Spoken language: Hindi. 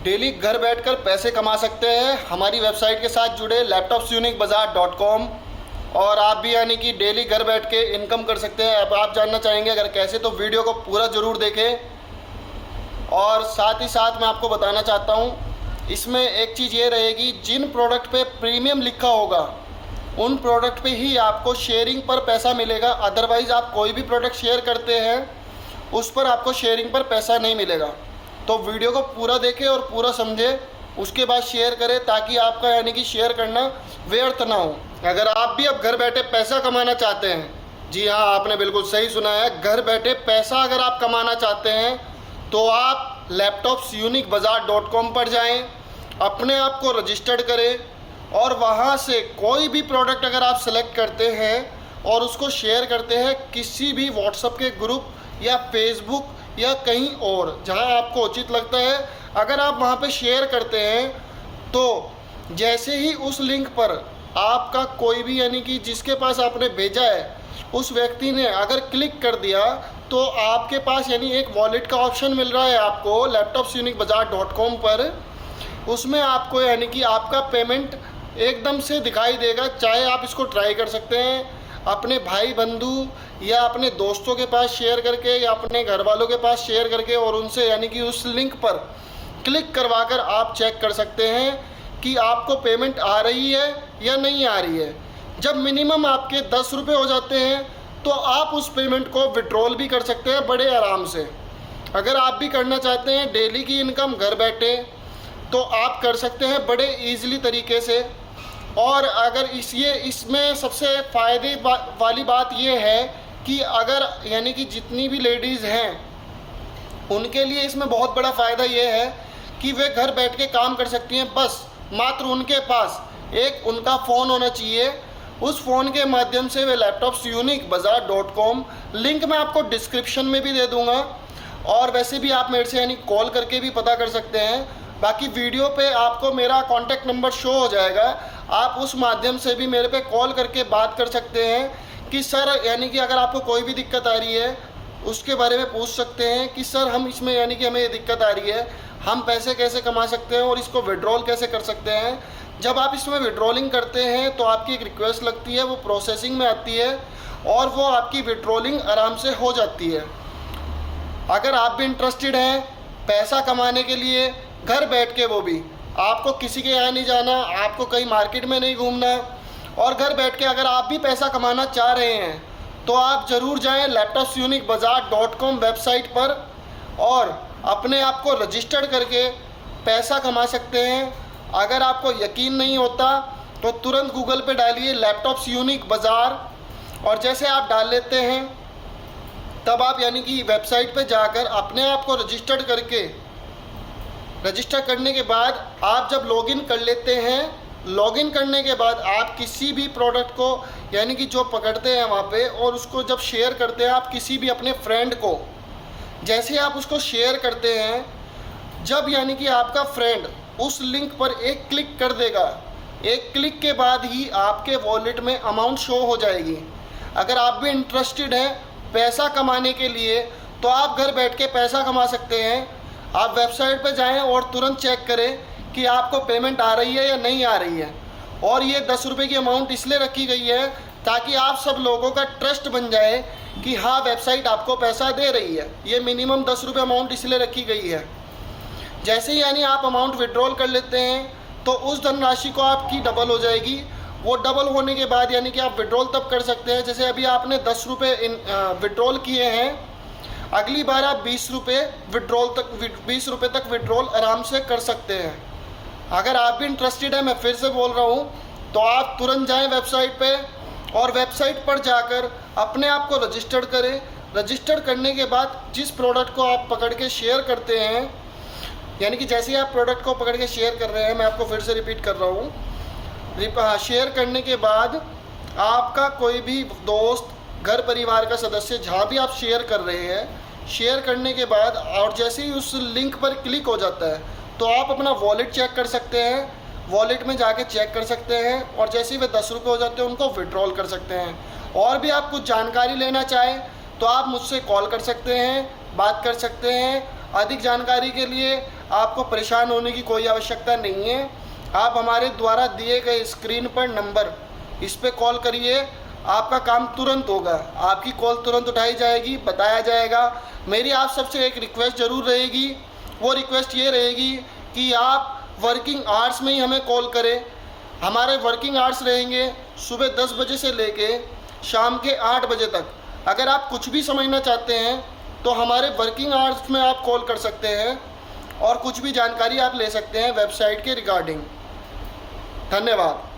डेली घर बैठकर पैसे कमा सकते हैं हमारी वेबसाइट के साथ जुड़े laptopsuniquebazaar.com। और आप भी यानी कि डेली घर बैठ के इनकम कर सकते हैं। अब आप जानना चाहेंगे अगर कैसे, तो वीडियो को पूरा ज़रूर देखें। और साथ ही साथ मैं आपको बताना चाहता हूँ, इसमें एक चीज़ ये रहेगी, जिन प्रोडक्ट पे प्रीमियम लिखा होगा उन प्रोडक्ट पे ही आपको शेयरिंग पर पैसा मिलेगा। अदरवाइज़ आप कोई भी प्रोडक्ट शेयर करते हैं उस पर आपको शेयरिंग पर पैसा नहीं मिलेगा। तो वीडियो को पूरा देखें और पूरा समझें, उसके बाद शेयर करें ताकि आपका यानी कि शेयर करना व्यर्थ ना हो। अगर आप भी अब घर बैठे पैसा कमाना चाहते हैं, जी हाँ आपने बिल्कुल सही सुना है, घर बैठे पैसा अगर आप कमाना चाहते हैं तो आप laptopsuniquebazaar.com पर जाएं, अपने आप को रजिस्टर्ड करें और वहाँ से कोई भी प्रोडक्ट अगर आप सेलेक्ट करते हैं और उसको शेयर करते हैं किसी भी व्हाट्सएप के ग्रुप या फेसबुक या कहीं और जहां आपको उचित लगता है, अगर आप वहां पे शेयर करते हैं तो जैसे ही उस लिंक पर आपका कोई भी यानी कि जिसके पास आपने भेजा है उस व्यक्ति ने अगर क्लिक कर दिया तो आपके पास यानी एक वॉलेट का ऑप्शन मिल रहा है आपको laptopsuniquebazaar.com पर। उसमें आपको यानी कि आपका पेमेंट एकदम से दिखाई देगा। चाहे आप इसको ट्राई कर सकते हैं अपने भाई बंधु या अपने दोस्तों के पास शेयर करके या अपने घर वालों के पास शेयर करके, और उनसे यानी कि उस लिंक पर क्लिक करवाकर आप चेक कर सकते हैं कि आपको पेमेंट आ रही है या नहीं आ रही है। जब मिनिमम आपके 10 रुपये हो जाते हैं तो आप उस पेमेंट को विड्रॉल भी कर सकते हैं बड़े आराम से। अगर आप भी करना चाहते हैं डेली की इनकम घर बैठे तो आप कर सकते हैं बड़े ईजिली तरीके से। और अगर इसमें सबसे फ़ायदे वाली बात यह है कि अगर यानी कि जितनी भी लेडीज़ हैं उनके लिए इसमें बहुत बड़ा फ़ायदा ये है कि वे घर बैठ के काम कर सकती हैं। बस मात्र उनके पास एक उनका फ़ोन होना चाहिए। उस फ़ोन के माध्यम से वे laptopsuniquebazaar.com, लिंक मैं आपको डिस्क्रिप्शन में भी दे दूँगा, और वैसे भी आप मेरे से यानी कॉल करके भी पता कर सकते हैं। बाकी वीडियो पे आपको मेरा कॉन्टैक्ट नंबर शो हो जाएगा, आप उस माध्यम से भी मेरे पे कॉल करके बात कर सकते हैं कि सर यानी कि अगर आपको कोई भी दिक्कत आ रही है उसके बारे में पूछ सकते हैं कि सर हम इसमें यानी कि हमें ये दिक्कत आ रही है, हम पैसे कैसे कमा सकते हैं और इसको विड्रॉल कैसे कर सकते हैं। जब आप इसमें विड्रॉलिंग करते हैं तो आपकी एक रिक्वेस्ट लगती है, वो प्रोसेसिंग में आती है और वो आपकी विड्रॉलिंग आराम से हो जाती है। अगर आप भी इंटरेस्टेड हैं पैसा कमाने के लिए घर बैठ के, वो भी आपको किसी के यहाँ नहीं जाना, आपको कहीं मार्केट में नहीं घूमना, और घर बैठ के अगर आप भी पैसा कमाना चाह रहे हैं तो आप ज़रूर जाएं laptopsuniquebazaar.com वेबसाइट पर और अपने आप को रजिस्टर्ड करके पैसा कमा सकते हैं। अगर आपको यकीन नहीं होता तो तुरंत गूगल पे डालिए laptopsuniquebazaar, और जैसे आप डाल लेते हैं तब आप यानी कि वेबसाइट पे जाकर अपने आप को रजिस्टर करने के बाद आप जब लॉगिन कर लेते हैं, लॉगिन करने के बाद आप किसी भी प्रोडक्ट को यानी कि जो पकड़ते हैं वहाँ पे और उसको जब शेयर करते हैं आप किसी भी अपने फ्रेंड को, जैसे आप उसको शेयर करते हैं, जब यानी कि आपका फ्रेंड उस लिंक पर एक क्लिक कर देगा, एक क्लिक के बाद ही आपके वॉलेट में अमाउंट शो हो जाएगी। अगर आप भी इंटरेस्टेड हैं पैसा कमाने के लिए तो आप घर बैठ के पैसा कमा सकते हैं। आप वेबसाइट पर जाएं और तुरंत चेक करें कि आपको पेमेंट आ रही है या नहीं आ रही है। और ये 10 रुपये की अमाउंट इसलिए रखी गई है ताकि आप सब लोगों का ट्रस्ट बन जाए कि हाँ वेबसाइट आपको पैसा दे रही है। ये मिनिमम 10 रुपये अमाउंट इसलिए रखी गई है। जैसे ही यानी आप अमाउंट विड्रॉल कर लेते हैं तो उस धनराशि को आपकी डबल हो जाएगी। वो डबल होने के बाद यानी कि आप विड्रॉल तब कर सकते हैं, जैसे अभी आपने 10 रुपये विड्रॉल किए हैं, अगली बार आप 20 रुपये तक विड्रॉल आराम से कर सकते हैं। अगर आप भी इंटरेस्टेड है, मैं फिर से बोल रहा हूँ, तो आप तुरंत जाएं वेबसाइट पे और वेबसाइट पर जाकर अपने आप को रजिस्टर्ड करें। रजिस्टर करने के बाद जिस प्रोडक्ट को आप पकड़ के शेयर करते हैं, यानी कि जैसे ही आप प्रोडक्ट को पकड़ के शेयर कर रहे हैं, मैं आपको फिर से रिपीट कर रहा हूँ, शेयर करने के बाद आपका कोई भी दोस्त, घर परिवार का सदस्य, जहाँ भी आप शेयर कर रहे हैं, शेयर करने के बाद और जैसे ही उस लिंक पर क्लिक हो जाता है तो आप अपना वॉलेट चेक कर सकते हैं, वॉलेट में जाके चेक कर सकते हैं, और जैसे ही वे 10 रुपये हो जाते हैं उनको विड्रॉल कर सकते हैं। और भी आप कुछ जानकारी लेना चाहें तो आप मुझसे कॉल कर सकते हैं, बात कर सकते हैं। अधिक जानकारी के लिए आपको परेशान होने की कोई आवश्यकता नहीं है। आप हमारे द्वारा दिए गए स्क्रीन पर नंबर, इस पर कॉल करिए, आपका काम तुरंत होगा, आपकी कॉल तुरंत उठाई जाएगी, बताया जाएगा। मेरी आप सबसे एक रिक्वेस्ट ज़रूर रहेगी, वो रिक्वेस्ट ये रहेगी कि आप वर्किंग आवर्स में ही हमें कॉल करें। हमारे वर्किंग आवर्स रहेंगे सुबह 10 बजे से लेके शाम के 8 बजे तक। अगर आप कुछ भी समझना चाहते हैं तो हमारे वर्किंग आवर्स में आप कॉल कर सकते हैं और कुछ भी जानकारी आप ले सकते हैं वेबसाइट के रिगार्डिंग। धन्यवाद।